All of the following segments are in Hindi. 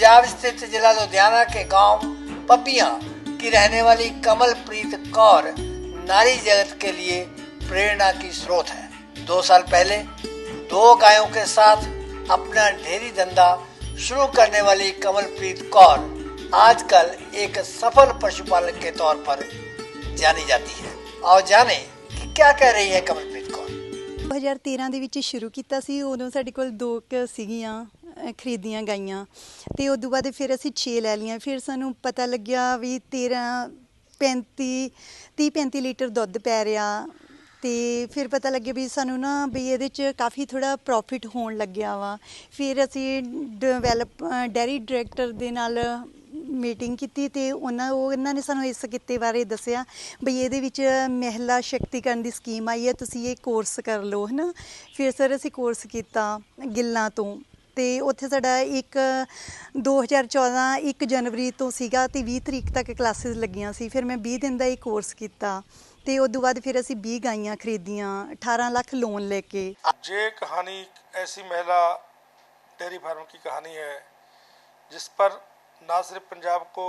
पंजाब स्थित जिला लुधियाना के गांव पपिया की रहने वाली कमलप्रीत कौर नारी जगत के लिए प्रेरणा की स्रोत है। 2 साल पहले 2 गायों के साथ अपना डेयरी धंधा शुरू करने वाली कमलप्रीत कौर आजकल एक सफल पशुपालक के तौर पर जानी जाती है। और जाने कि क्या कह रही है कमलप्रीत कौर। 2013 ਦੇ ਵਿੱਚ ਸ਼ੁਰੂ ਕੀਤਾ ਸੀ। ਉਦੋਂ ਸਾਡੇ ਕੋਲ 2 ਸੀਗੀਆਂ ਖਰੀਦੀਆਂ ਗਾਈਆਂ ਤੇ ਉਦੋਂ ਬਾਅਦ ਫਿਰ ਅਸੀਂ 6 ਲੈ ਲਈਆਂ। ਫਿਰ ਸਾਨੂੰ ਪਤਾ ਲੱਗਿਆ ਵੀ 30-35 ਲੀਟਰ ਦੁੱਧ ਪੈ ਰਿਹਾ ਤੇ ਫਿਰ ਪਤਾ ਲੱਗਿਆ ਵੀ ਸਾਨੂੰ ਨਾ ਵੀ ਇਹਦੇ 'ਚ ਕਾਫੀ ਥੋੜ੍ਹਾ ਪ੍ਰੋਫਿਟ ਹੋਣ ਲੱਗਿਆ ਵਾ। ਫਿਰ ਅਸੀਂ ਡੈਰੀ ਡਾਇਰੈਕਟਰ ਦੇ ਨਾਲ ਮੀਟਿੰਗ ਕੀਤੀ ਤੇ ਉਹਨਾਂ ਨੇ ਸਾਨੂੰ ਇਸ ਕਿੱਤੇ ਬਾਰੇ ਦੱਸਿਆ ਬਈ ਇਹਦੇ ਵਿੱਚ ਮਹਿਲਾ ਸ਼ਕਤੀਕਰਨ ਦੀ ਸਕੀਮ ਆਈ ਹੈ, ਤੁਸੀਂ ਇਹ ਕੋਰਸ ਕਰ ਲਓ ਹੈ ਨਾ। ਫਿਰ ਸਰ ਅਸੀਂ ਕੋਰਸ ਕੀਤਾ ਗਿੱਲਾਂ ਤੋਂ ਤੇ ਉੱਥੇ ਸਾਡਾ 2014 1 ਜਨਵਰੀ ਤੋਂ ਸੀਗਾ ਤੇ 20 ਤਰੀਕ ਤੱਕ ਕਲਾਸਿਸ ਲੱਗੀਆਂ ਸੀ। ਫਿਰ ਮੈਂ 20 ਦਿਨ ਦਾ ਇਹ ਕੋਰਸ ਕੀਤਾ ਤੇ ਉਸ ਤੋਂ ਬਾਅਦ ਫਿਰ ਅਸੀਂ 20 ਗਾਈਆਂ ਖਰੀਦੀਆਂ 18 ਲੱਖ लोन लेके। ये कहानी ऐसी महिला डेयरी फार्म की कहानी है जिस पर ना सिर्फ पंजाब को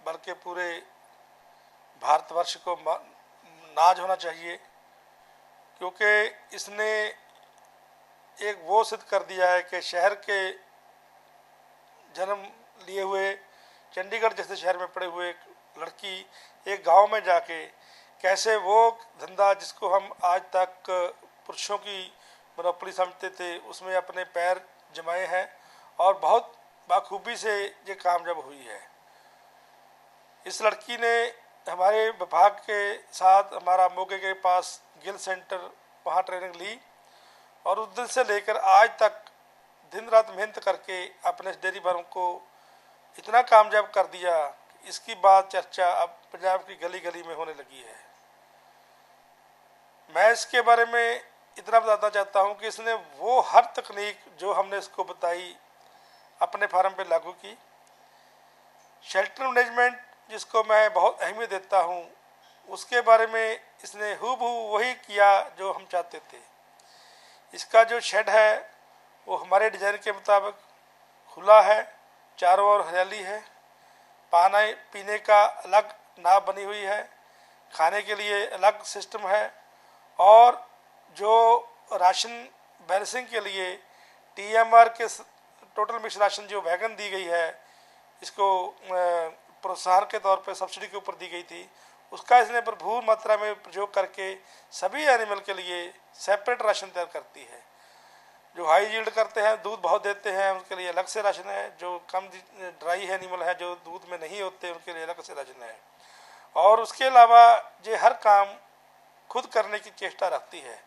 बल्कि पूरे भारतवर्ष को नाज होना चाहिए, क्योंकि इसने एक वो सिद्ध कर दिया है कि शहर के जन्म लिए हुए चंडीगढ़ जैसे शहर में पड़े हुए लड़की एक गांव में जाके कैसे वो धंधा जिसको हम आज तक पुरुषों की मोनोपोली समझते थे उसमें अपने पैर जमाए हैं और बहुत बाखूबी से ये कामयाब हुई है। इस लड़की ने हमारे विभाग के साथ हमारा मोगे के पास गिल सेंटर वहाँ ट्रेनिंग ली और उस दिन से लेकर आज तक दिन रात मेहनत करके अपने डेयरी फार्म को इतना कामयाब कर दिया कि इसकी बात चर्चा अब पंजाब की गली गली में होने लगी है। मैं इसके बारे में इतना बताना चाहता हूँ कि इसने वो हर तकनीक जो हमने इसको बताई अपने फार्म पे लागू की। शेल्टर मैनेजमेंट जिसको मैं बहुत अहमियत देता हूँ उसके बारे में इसने हूबहू वही किया जो हम चाहते थे। इसका जो शेड है वो हमारे डिज़ाइन के मुताबिक खुला है, चारों ओर हरियाली है, पानी पीने का अलग नाव बनी हुई है, खाने के लिए अलग सिस्टम है और जो राशन बैलेंसिंग के लिए TMR के टोटल मिक्स राशन जो वैगन दी गई है इसको प्रोत्साहन के तौर पे सब्सिडी के ऊपर दी गई थी, उसका इसने भरपूर मात्रा में प्रयोग करके सभी एनिमल के लिए सेपरेट राशन तैयार करती है। जो हाई यील्ड करते हैं, दूध बहुत देते हैं, उनके लिए अलग से राशन है। जो कम ड्राई एनिमल है जो दूध में नहीं होते उनके लिए अलग से राशन है। और उसके अलावा ये हर काम खुद करने की चेष्टा रखती है।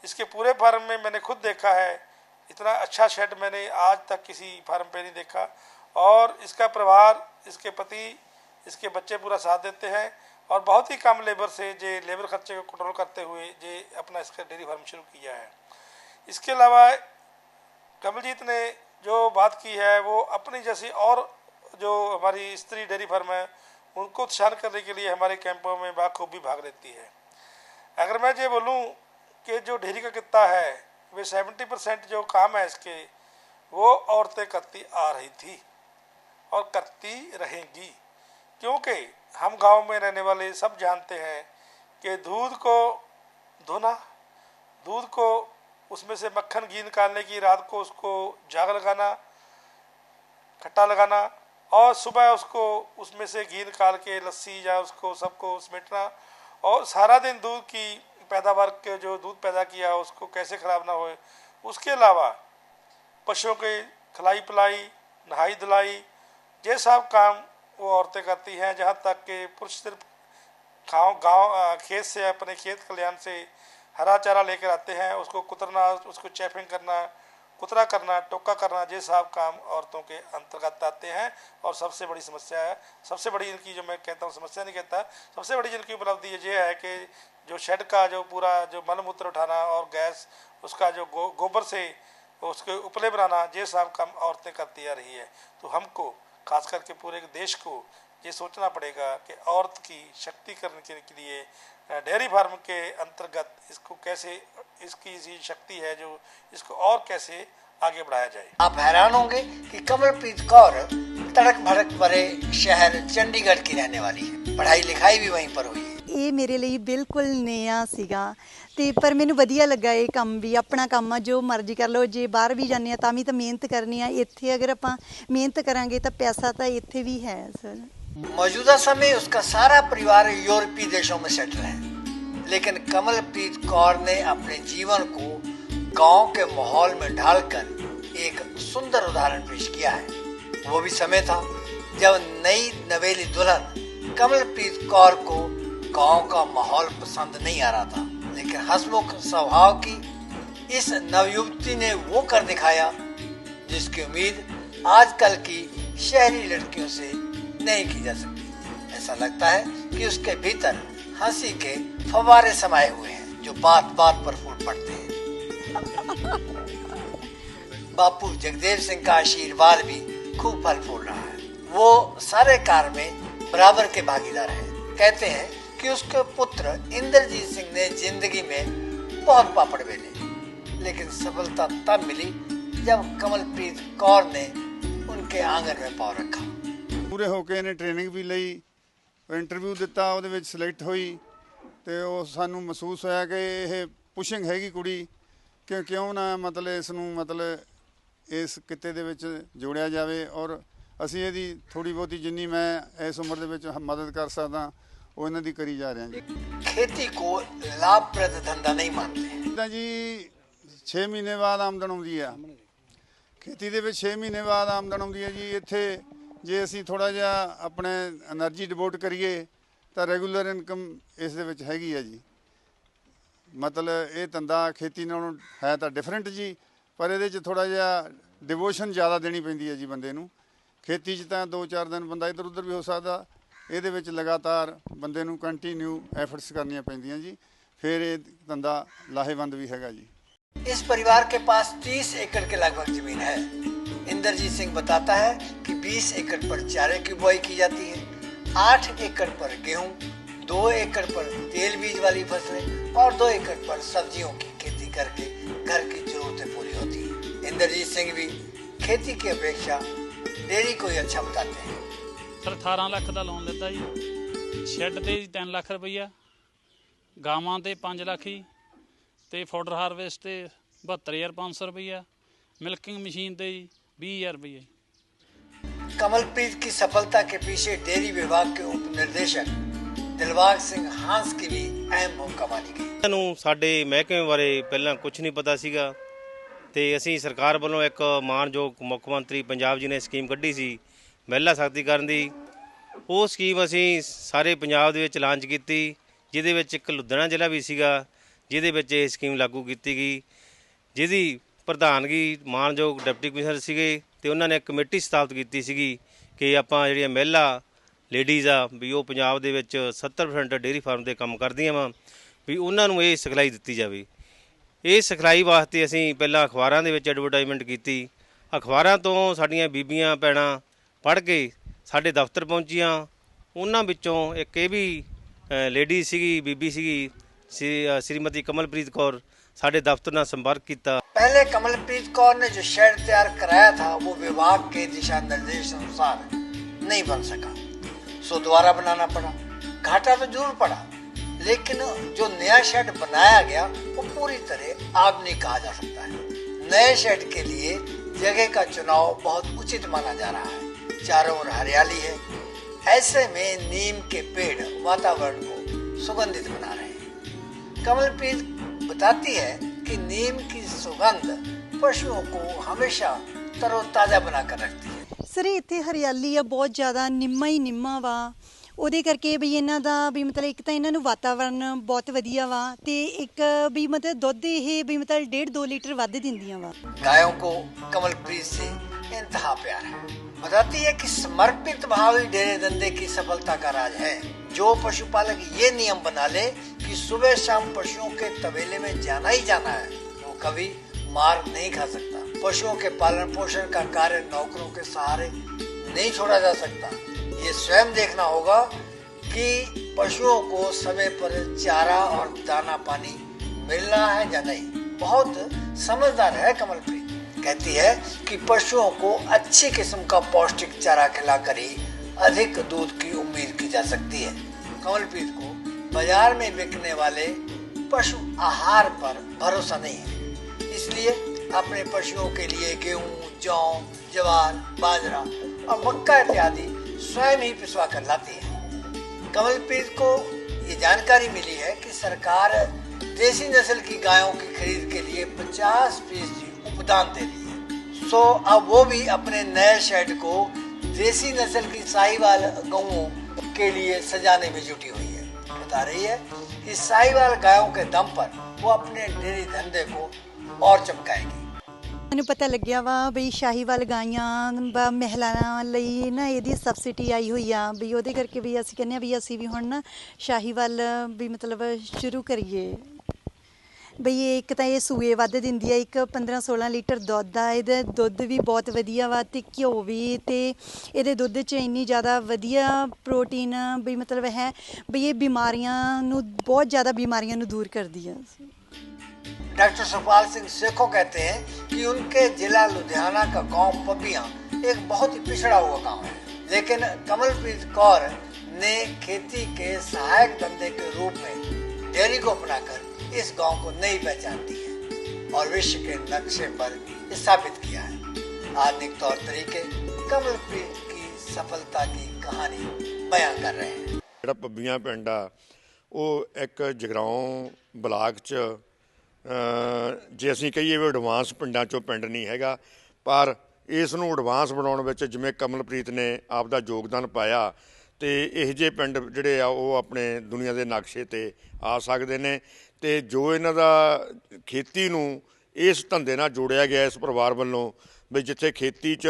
इसके पूरे फार्म में मैंने खुद देखा है, इतना अच्छा शेड मैंने आज तक किसी फार्म पे नहीं देखा। और इसका परिवार, इसके पति, इसके बच्चे पूरा साथ देते हैं और बहुत ही कम लेबर से ये लेबर खर्चे को कंट्रोल करते हुए ये अपना इसका डेयरी फार्म शुरू किया है। इसके अलावा कमलजीत ने जो बात की है वो अपनी जैसी और जो हमारी स्त्री डेयरी फार्म है उनको उत्साहित करने के लिए हमारे कैंपों में बाखूबी भाग लेती है। अगर मैं ये बोलूँ कि जो डेयरी का कित्ता है वे 70% जो काम है इसके वो औरतें करती आ रही थी और करती रहेंगी, क्योंकि हम गांव में रहने वाले सब जानते हैं कि दूध को धोना, दूध को उसमें से मक्खन घी निकालने की, रात को उसको जाग लगाना, खट्टा लगाना और सुबह उसको उसमें से घी निकाल के लस्सी या उसको सबको समेटना और सारा दिन दूध की पैदावार के जो दूध पैदा किया उसको कैसे ख़राब ना होए। उसके अलावा पशुओं के खिलाई पिलाई, नहाई धुलाई, ये सब काम वो औरतें करती हैं। जहाँ तक कि पुरुष सिर्फ गाँव खेत से अपने खेत खलिहान से हरा चारा लेकर आते हैं, उसको कुतरना, उसको चैपिंग करना, कुतरा करना, टोका करना, ये सब काम औरतों के अंतर्गत आते हैं। और सबसे बड़ी समस्या है, सबसे बड़ी इनकी जो मैं कहता हूँ समस्या नहीं कहता, सबसे बड़ी जिनकी उपलब्धि ये है कि जो शेड का जो पूरा जो मलमूत्र उठाना और गैस उसका जो गोबर से उसके उपले बनाना, ये सब काम औरतें करती आ रही है। तो हमको खास करके पूरे देश को ये सोचना पड़ेगा कि औरत की शक्तिकरण के लिए डेयरी फार्म के अंतर्गत इसको कैसे, इसकी शक्ति है जो इसको और कैसे आगे बढ़ाया जाए। आप हैरान होंगे कि कमलप्रीत कौर तड़क भड़क भरे शहर चंडीगढ़ की रहने वाली है। पढ़ाई लिखाई भी वहीं पर हुई है। ਇਹ ਮੇਰੇ ਲਈ ਬਿਲਕੁਲ ਨया ਸੀਗਾ ਤੇ ਪਰ ਮੈਨੂੰ ਵਧੀਆ ਲੱਗਾ ਇਹ ਕੰਮ ਵੀ। ਆਪਣਾ ਕੰਮ ਆ, ਜੋ ਮਰਜ਼ੀ ਕਰ ਲਓ। ਜੇ ਬਾਹਰ ਵੀ ਜਾਂਦੇ ਆ ਤਾਂ ਵੀ ਤਾਂ ਮਿਹਨਤ ਕਰਨੀ ਆ। ਇੱਥੇ ਅਗਰ ਆਪਾਂ ਮਿਹਨਤ ਕਰਾਂਗੇ ਤਾਂ ਪੈਸਾ ਤਾਂ ਇੱਥੇ ਵੀ ਹੈ ਸਰ। मौजूदा समय उसका सारा परिवार यूरोपीय देशों में सेटल है, लेकिन कमलप्रीत कौर ने अपने जीवन को गांव के माहौल में ढालकर एक सुंदर उदाहरण पेश किया है। वो भी समय था जब नई नवेली दुल्हन कमलप्रीत कौर को गांव का माहौल पसंद नहीं आ रहा था, लेकिन हंसमुख स्वभाव की इस नवयुवती ने वो कर दिखाया जिसकी उम्मीद आजकल की शहरी लड़कियों से नहीं की जा सकती। ऐसा लगता है कि उसके भीतर हंसी के फव्वारे समाये हुए हैं जो बात बात पर फूट पड़ते हैं। बापू जगदेव सिंह का आशीर्वाद भी खूब फल फूल रहा है। वो सारे कार्य में बराबर के भागीदार हैं। कहते हैं कि उसके पुत्र इंद्रजीत सिंह ने जिंदगी में बहुत पापड़ बेले, लेकिन सफलता तब मिली जब कमलप्रीत कौर ने उनके आंगन में पाँव रखा। ਪੂਰੇ ਹੋ ਕੇ ਇਹਨੇ ਟ੍ਰੇਨਿੰਗ ਵੀ ਲਈ, ਇੰਟਰਵਿਊ ਦਿੱਤਾ, ਉਹਦੇ ਵਿੱਚ ਸਿਲੈਕਟ ਹੋਈ ਤੇ ਉਹ ਸਾਨੂੰ ਮਹਿਸੂਸ ਹੋਇਆ ਕਿ ਇਹ ਪੁਸ਼ਿੰਗ ਹੈਗੀ ਕੁੜੀ ਕਿ ਕਿਉਂ ਨਾ ਮਤਲਬ ਇਸ ਨੂੰ ਮਤਲਬ ਇਸ ਕਿੱਤੇ ਦੇ ਵਿੱਚ ਜੋੜਿਆ ਜਾਵੇ ਔਰ ਅਸੀਂ ਇਹਦੀ ਥੋੜੀ ਬਹੁਤੀ ਜਿੰਨੀ ਮੈਂ ਇਸ ਉਮਰ ਦੇ ਵਿੱਚ ਮਦਦ ਕਰ ਸਕਦਾ ਉਹ ਇਹਨਾਂ ਦੀ ਕਰੀ ਜਾ ਰਹੇ ਹਾਂ ਜੀ। खेती को लाभप्रद धंधा नहीं मानते। ਤਾਂ ਜੀ 6 ਮਹੀਨੇ ਬਾਅਦ ਆਮਦਨ ਆਉਂਦੀ ਆ ਖੇਤੀ ਦੇ ਵਿੱਚ। 6 ਮਹੀਨੇ ਬਾਅਦ ਆਮਦਨ ਆਉਂਦੀ ਹੈ ਜੀ। ਇੱਥੇ ਜੇ ਅਸੀਂ ਥੋੜ੍ਹਾ ਜਿਹਾ ਆਪਣੇ ਐਨਰਜੀ ਡਿਵੋਟ ਕਰੀਏ ਤਾਂ ਰੈਗੂਲਰ ਇਨਕਮ ਇਸ ਦੇ ਵਿੱਚ ਹੈਗੀ ਆ ਜੀ। ਮਤਲਬ ਇਹ ਧੰਦਾ ਖੇਤੀ ਨਾਲੋਂ ਹੈ ਤਾਂ ਡਿਫਰੈਂਟ ਜੀ, ਪਰ ਇਹਦੇ 'ਚ ਥੋੜ੍ਹਾ ਜਿਹਾ ਡਿਵੋਸ਼ਨ ਜ਼ਿਆਦਾ ਦੇਣੀ ਪੈਂਦੀ ਹੈ ਜੀ ਬੰਦੇ ਨੂੰ। ਖੇਤੀ 'ਚ ਤਾਂ 2-4 ਦਿਨ ਬੰਦਾ ਇੱਧਰ ਉੱਧਰ ਵੀ ਹੋ ਸਕਦਾ, ਇਹਦੇ ਵਿੱਚ ਲਗਾਤਾਰ ਬੰਦੇ ਨੂੰ ਕੰਟੀਨਿਊ ਐਫਰਟਸ ਕਰਨੀਆਂ ਪੈਂਦੀਆਂ ਜੀ, ਫਿਰ ਇਹ ਧੰਦਾ ਲਾਹੇਵੰਦ ਵੀ ਹੈਗਾ ਜੀ। इस परिवार के पास 30 एकड़ के लगभग जमीन है। इंद्रजीत सिंह बताता है कि 20 एकड़ पर चारे की बुआई की जाती है, 8 एकड़ पर गेहूं, 2 एकड़ पर तेल बीज वाली फसलें और 2 एकड़ पर सब्जियों की खेती करके घर की जरूरतें पूरी होती हैं। इंद्रजीत सिंह भी खेती की अपेक्षा डेयरी को ही अच्छा बताते हैं। सर 18 ਲੱਖ ਦਾ ਲੋਨ ਦਿੱਤਾ ਜੀ। ਸ਼ੈੱਡ ਤੇ 3 ਲੱਖ ਰੁਪਈਆ, ਗਾਵਾਂ ਤੇ 5 ਲੱਖ ਜੀ, ਤੇ ਫੋਡਰ ਹਾਰਵੈਸਟ ਤੇ 72,500 ਰੁਪਈਆ, मिल्किंग मशीन ਤੇ 20,000 रुपये। कमलप्रीत की सफलता के पीछे डेयरी विभाग के उप निर्देशक दिलबाग सिंह हांस की भी अहम भूमिका मानी गई। ਸਾਨੂੰ ਸਾਡੇ ਮਹਿਕਮੇ ਬਾਰੇ ਪਹਿਲਾਂ ਕੁਝ ਨਹੀਂ ਪਤਾ ਸੀਗਾ ਤੇ ਅਸੀਂ ਸਰਕਾਰ ਵੱਲੋਂ ਇੱਕ ਮਾਨਯੋਗ ਮੁੱਖ ਮੰਤਰੀ ਪੰਜਾਬ ਜੀ ਨੇ ਸਕੀਮ ਕੱਢੀ ਸੀ ਮਹਿਲਾ ਸ਼ਕਤੀਕਰਨ ਦੀ। ਉਹ ਸਕੀਮ ਅਸੀਂ ਸਾਰੇ ਪੰਜਾਬ ਦੇ ਵਿੱਚ ਲਾਂਚ ਕੀਤੀ, ਜਿਹਦੇ ਵਿੱਚ ਇੱਕ ਲੁਧਿਆਣਾ ਜ਼ਿਲ੍ਹਾ ਵੀ ਸੀਗਾ ਜਿਹਦੇ ਵਿੱਚ ਇਹ ਸਕੀਮ ਲਾਗੂ ਕੀਤੀ ਗਈ, ਜਿਹਦੀ ਪ੍ਰਧਾਨਗੀ ਮਾਨਯੋਗ ਡਿਪਟੀ ਕਮਿਸ਼ਨਰ ਸੀਗੇ ਤੇ ਉਹਨਾਂ ਨੇ ਇੱਕ ਕਮੇਟੀ ਸਥਾਪਿਤ ਕੀਤੀ ਸੀਗੀ ਕਿ ਆਪਾਂ ਜਿਹੜੀਆਂ ਮਹਿਲਾ ਲੇਡੀਜ਼ ਆ ਵੀ ਉਹ ਪੰਜਾਬ ਦੇ ਵਿੱਚ 70% ਡੇਅਰੀ ਫਾਰਮ 'ਤੇ ਕੰਮ ਕਰਦੀਆਂ ਵਾ ਵੀ ਉਹਨਾਂ ਨੂੰ ਇਹ ਸਿਖਲਾਈ ਦਿੱਤੀ ਜਾਵੇ। ਇਹ ਸਿਖਲਾਈ ਵਾਸਤੇ ਅਸੀਂ ਪਹਿਲਾਂ ਅਖਬਾਰਾਂ ਦੇ ਵਿੱਚ ਐਡਵਰਟਾਈਜ਼ਮੈਂਟ ਕੀਤੀ। ਅਖਬਾਰਾਂ ਤੋਂ ਸਾਡੀਆਂ ਬੀਬੀਆਂ ਭੈਣਾਂ ਪੜ੍ਹ ਕੇ ਸਾਡੇ ਦਫ਼ਤਰ ਪਹੁੰਚੀਆਂ। ਉਹਨਾਂ ਵਿੱਚੋਂ ਇੱਕ ਇਹ ਵੀ ਲੇਡੀ ਸੀਗੀ, ਬੀਬੀ ਸੀਗੀ श्रीमती कमलप्रीत कौर, साढ़े दफ्तर ਨਾਲ संपर्क किया। पहले कमलप्रीत कौर ने जो शेड तैयार कराया था वो विभाग के दिशा निर्देश अनुसार नहीं बन सका, सो दोबारा बनाना पड़ा। घाटा तो जरूर पड़ा, लेकिन जो नया शेड बनाया गया वो पूरी तरह आधुनिक कहा जा सकता है। नए शेड के लिए जगह का चुनाव बहुत उचित माना जा रहा है। चारों ओर हरियाली है, ऐसे में नीम के पेड़ वातावरण को सुगंधित बना रहे हैं। कमलप्रीत बताती है कि नीम की सुगंध पशुओं को हमेशा तरोताजा बनाकर रखती है। ਸਰ ਇੱਥੇ ਹਰਿਆਲੀ ਆ ਬਹੁਤ ਜ਼ਿਆਦਾ, ਨਿੰਮਾ ਹੀ ਨਿੰਮਾ ਵਾ। ਉਹਦੇ ਕਰਕੇ ਵੀ ਇਹਨਾਂ ਦਾ ਵੀ ਮਤਲਬ ਇੱਕ ਤਾਂ ਇਹਨਾਂ ਨੂੰ ਵਾਤਾਵਰਨ ਬਹੁਤ ਵਧੀਆ ਵਾ ਤੇ ਇੱਕ ਵੀ ਮਤਲਬ ਦੁੱਧ ਇਹ ਵੀ ਮਤਲਬ 1.5-2 ਲੀਟਰ ਵੱਧ ਦਿੰਦੀਆਂ ਵਾ। गायों को कमलप्रीत से इंतहा प्यार है। बताती है कि समर्पित भाव ही डेरे धंधे की सफलता का राज है। जो पशुपालक ये नियम बना ले कि सुबह शाम पशुओं के तबेले में जाना ही जाना है, वो कभी मार नहीं खा सकता। पशुओं के पालन पोषण का कार्य नौकरों के सहारे नहीं छोड़ा जा सकता। ये स्वयं देखना होगा कि पशुओं को समय पर चारा और दाना पानी मिल रहा है या नहीं। बहुत समझदार है कमलप्रीत। कहती है कि पशुओं को अच्छी किस्म का पौष्टिक चारा खिलाकर ही अधिक दूध की उम्मीद की जा सकती है। कमलप्रीत को बाजार में बिकने वाले पशु आहार पर भरोसा नहीं है, इसलिए अपने पशुओं के लिए गेहूं, जौ, ज्वार, बाजरा और मक्का इत्यादि स्वयं ही पिसवा कर लाती है। कमलप्रीत को ये जानकारी मिली है कि सरकार देसी नस्ल की गायों की खरीद के लिए 50% उपदान दे रही है। सो अब वो भी अपने नए शेड को देसी नस्ल की साहीवाल गौओं के लिए सजाने में जुटी हुई है। बता रही है कि साहीवाल गायों के दम पर वो अपने डेयरी धंधे को और चमकाएगी। ਮੈਨੂੰ ਪਤਾ ਲੱਗਿਆ ਵਾ ਬਈ ਸ਼ਾਹੀਵਾਲ ਗਾਈਆਂ ਮਹਿਲਾਵਾਂ ਲਈ ਨਾ ਇਹਦੀ ਸਬਸਿਡੀ ਆਈ ਹੋਈ ਆ, ਵੀ ਉਹਦੇ ਕਰਕੇ ਵੀ ਅਸੀਂ ਕਹਿੰਦੇ ਆ ਵੀ ਅਸੀਂ ਵੀ ਹੁਣ ਨਾ ਸ਼ਾਹੀਵਾਲ ਵੀ ਮਤਲਬ ਸ਼ੁਰੂ ਕਰੀਏ। ਬਈ ਇੱਕ ਤਾਂ ਇਹ ਸੂਏ ਵੱਧ ਦਿੰਦੀ ਆ, ਇੱਕ 15-16 ਲੀਟਰ ਦੁੱਧ ਆ, ਇਹਦਾ ਦੁੱਧ ਵੀ ਬਹੁਤ ਵਧੀਆ ਵਾ ਤੇ ਘਿਓ ਵੀ, ਤੇ ਇਹਦੇ ਦੁੱਧ 'ਚ ਇੰਨੀ ਜ਼ਿਆਦਾ ਵਧੀਆ ਪ੍ਰੋਟੀਨ ਵੀ ਮਤਲਬ ਹੈ ਬਈ ਇਹ ਬਿਮਾਰੀਆਂ ਨੂੰ ਬਹੁਤ ਜ਼ਿਆਦਾ ਬਿਮਾਰੀਆਂ ਨੂੰ ਦੂਰ ਕਰਦੀ ਆ। डॉक्टर सुखपाल सिंह सेखो कहते हैं कि उनके जिला लुधियाना का गांव पपियां एक बहुत ही पिछड़ा हुआ गांव है, लेकिन कमलप्रीत कौर ने खेती के सहायक धंधे के रूप में डेयरी को अपनाकर इस गांव को नई पहचान दी है और विश्व के नक्शे पर स्थापित किया है। आधुनिक तौर तरीके कमलप्रीत की सफलता की कहानी बयान कर रहे हैं। ਜਿਹੜਾ ਪੱਬੀਆਂ ਪਿੰਡ ਆ ਉਹ ਇੱਕ ਜਗਰਾਉਂ ਬਲਾਕ 'ਚ ਜੇ ਅਸੀਂ ਕਹੀਏ ਵੀ ਐਡਵਾਂਸ ਪਿੰਡਾਂ 'ਚੋਂ ਪਿੰਡ ਨਹੀਂ ਹੈਗਾ, ਪਰ ਇਸ ਨੂੰ ਐਡਵਾਂਸ ਬਣਾਉਣ ਵਿੱਚ ਜਿਵੇਂ ਕਮਲਪ੍ਰੀਤ ਨੇ ਆਪ ਦਾ ਯੋਗਦਾਨ ਪਾਇਆ ਤੇ ਇਹੋ ਜਿਹੇ ਪਿੰਡ ਜਿਹੜੇ ਆ ਉਹ ਆਪਣੇ ਦੁਨੀਆ ਦੇ ਨਕਸ਼ੇ 'ਤੇ ਆ ਸਕਦੇ ਨੇ। ਤੇ ਜੋ ਇਹਨਾਂ ਦਾ ਖੇਤੀ ਨੂੰ ਇਸ ਧੰਦੇ ਨਾਲ ਜੋੜਿਆ ਗਿਆ ਇਸ ਪਰਿਵਾਰ ਵੱਲੋਂ ਵੀ ਜਿੱਥੇ ਖੇਤੀ 'ਚ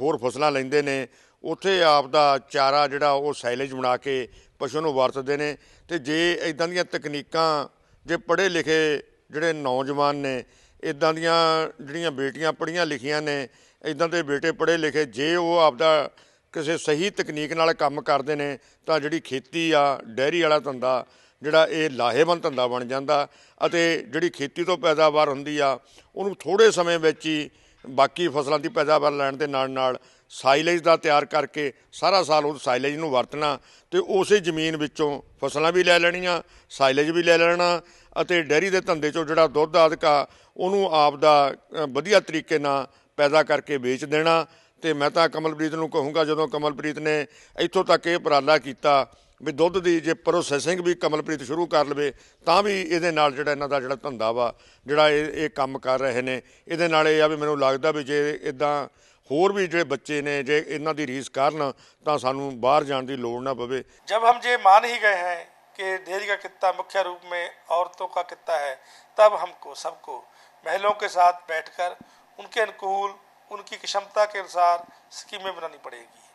ਹੋਰ ਫਸਲਾਂ ਲੈਂਦੇ ਨੇ ਉੱਥੇ ਆਪ ਦਾ ਚਾਰਾ ਜਿਹੜਾ ਉਹ ਸਾਈਲੇਜ ਬਣਾ ਕੇ ਪਸ਼ੂ ਨੂੰ ਵਰਤਦੇ ਨੇ। ਤੇ ਜੇ ਇੱਦਾਂ ਦੀਆਂ ਤਕਨੀਕਾਂ ਜੇ ਪੜ੍ਹੇ ਲਿਖੇ ਜਿਹੜੇ ਨੌਜਵਾਨ ਨੇ, ਇੱਦਾਂ ਦੀਆਂ ਜਿਹੜੀਆਂ ਬੇਟੀਆਂ ਪੜ੍ਹੀਆਂ ਲਿਖੀਆਂ ਨੇ, ਇੱਦਾਂ ਦੇ ਬੇਟੇ ਪੜ੍ਹੇ ਲਿਖੇ, ਜੇ ਉਹ ਆਪਦਾ ਕਿਸੇ ਸਹੀ ਤਕਨੀਕ ਨਾਲ ਕੰਮ ਕਰਦੇ ਨੇ ਤਾਂ ਜਿਹੜੀ ਖੇਤੀ ਆ, ਡੈਰੀ ਵਾਲਾ ਧੰਦਾ ਜਿਹੜਾ ਇਹ ਲਾਹੇਵੰਦ ਧੰਦਾ ਬਣ ਜਾਂਦਾ ਅਤੇ ਜਿਹੜੀ ਖੇਤੀ ਤੋਂ ਪੈਦਾਵਾਰ ਹੁੰਦੀ ਆ ਉਹਨੂੰ ਥੋੜ੍ਹੇ ਸਮੇਂ ਵਿੱਚ ਹੀ ਬਾਕੀ ਫਸਲਾਂ ਦੀ ਪੈਦਾਵਾਰ ਲੈਣ ਦੇ ਨਾਲ ਨਾਲ ਸਾਈਲੇਜ ਦਾ ਤਿਆਰ ਕਰਕੇ ਸਾਰਾ ਸਾਲ ਉਹ ਸਾਈਲੇਜ ਨੂੰ ਵਰਤਣਾ ਅਤੇ ਉਸੇ ਜ਼ਮੀਨ ਵਿੱਚੋਂ ਫਸਲਾਂ ਵੀ ਲੈ ਲੈਣੀਆਂ, ਸਾਈਲੇਜ ਵੀ ਲੈ ਲੈਣਾ ਅਤੇ ਡੈਰੀ ਦੇ ਧੰਦੇ 'ਚੋਂ ਜਿਹੜਾ ਦੁੱਧ ਆਦਿਕਾ ਉਹਨੂੰ ਆਪ ਦਾ ਵਧੀਆ ਤਰੀਕੇ ਨਾਲ ਪੈਦਾ ਕਰਕੇ ਵੇਚ ਦੇਣਾ। ਅਤੇ ਮੈਂ ਤਾਂ ਕਮਲਪ੍ਰੀਤ ਨੂੰ ਕਹੂੰਗਾ, ਜਦੋਂ ਕਮਲਪ੍ਰੀਤ ਨੇ ਇੱਥੋਂ ਤੱਕ ਇਹ ਉਪਰਾਲਾ ਕੀਤਾ ਵੀ ਦੁੱਧ ਦੀ ਜੇ ਪ੍ਰੋਸੈਸਿੰਗ ਵੀ ਕਮਲਪ੍ਰੀਤ ਸ਼ੁਰੂ ਕਰ ਲਵੇ ਤਾਂ ਵੀ ਇਹਦੇ ਨਾਲ ਜਿਹੜਾ ਇਹਨਾਂ ਦਾ ਜਿਹੜਾ ਧੰਦਾ ਵਾ, ਜਿਹੜਾ ਇਹ ਕੰਮ ਕਰ ਰਹੇ ਨੇ, ਇਹਦੇ ਨਾਲ ਇਹ ਆ ਵੀ ਮੈਨੂੰ ਲੱਗਦਾ ਵੀ ਜੇ ਇੱਦਾਂ ਹੋਰ भी जो बच्चे ने जे इन्हां दी रीस करन तां सानूं बाहर जाण दी लोड़ ना पवे। जब हम ये मान ही गए हैं कि डेयरी का कित्ता मुख्य रूप में औरतों का कित्ता है, तब हमको सबको महिलाओं के साथ बैठकर उनके अनुकूल, उनकी क्षमता के अनुसार स्कीमें बनानी पड़ेगी।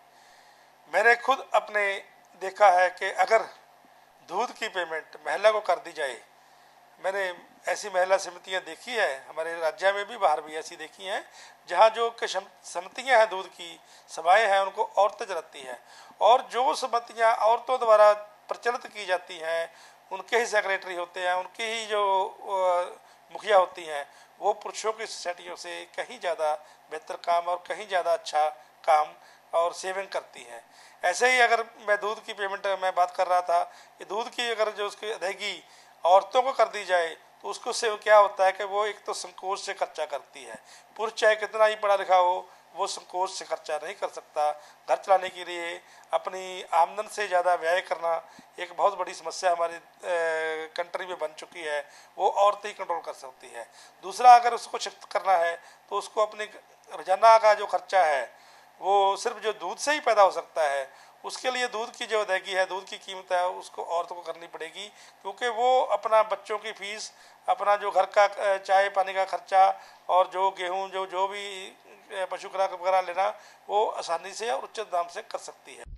मैंने खुद अपने देखा है कि अगर दूध की पेमेंट महिला को कर दी जाए, मैंने ऐसी महिला समितियां देखी है, हमारे राज्य में भी बाहर भी ऐसी देखी हैं, जहां जो समितियां हैं दूध की सभाएं हैं उनको औरतें चलाती हैं, और जो समितियां औरतों द्वारा प्रचलित की जाती हैं उनके ही सेक्रेटरी होते हैं, उनकी ही जो मुखिया होती हैं, वो पुरुषों की सोसाइटियों से कहीं ज़्यादा बेहतर काम और कहीं ज़्यादा अच्छा काम और सेविंग करती हैं। ऐसे ही अगर मैं दूध की पेमेंट मैं बात कर रहा था कि दूध की अगर जो उसकी अदायगी औरतों को कर दी जाए तो उसको से क्या होता है कि वो एक तो संकोच से खर्चा करती है। पुरुष चाहे कितना ही पढ़ा लिखा हो, वो संकोच से खर्चा नहीं कर सकता। घर चलाने के लिए अपनी आमदन से ज़्यादा व्यय करना एक बहुत बड़ी समस्या हमारी कंट्री में बन चुकी है, वो औरतें ही कंट्रोल कर सकती है। दूसरा, अगर उसको शिफ्ट करना है तो उसको अपने रोजाना का जो खर्चा है वो सिर्फ जो दूध से ही पैदा हो सकता है, उसके लिए दूध की जो अदायगी है, दूध की कीमत है, उसको औरतों को करनी पड़ेगी, क्योंकि वो अपना बच्चों की फीस, अपना जो घर का चाय पानी का खर्चा और जो गेहूँ जो भी पशु खुराक वगैरह लेना वो आसानी से और उचित दाम से कर सकती है।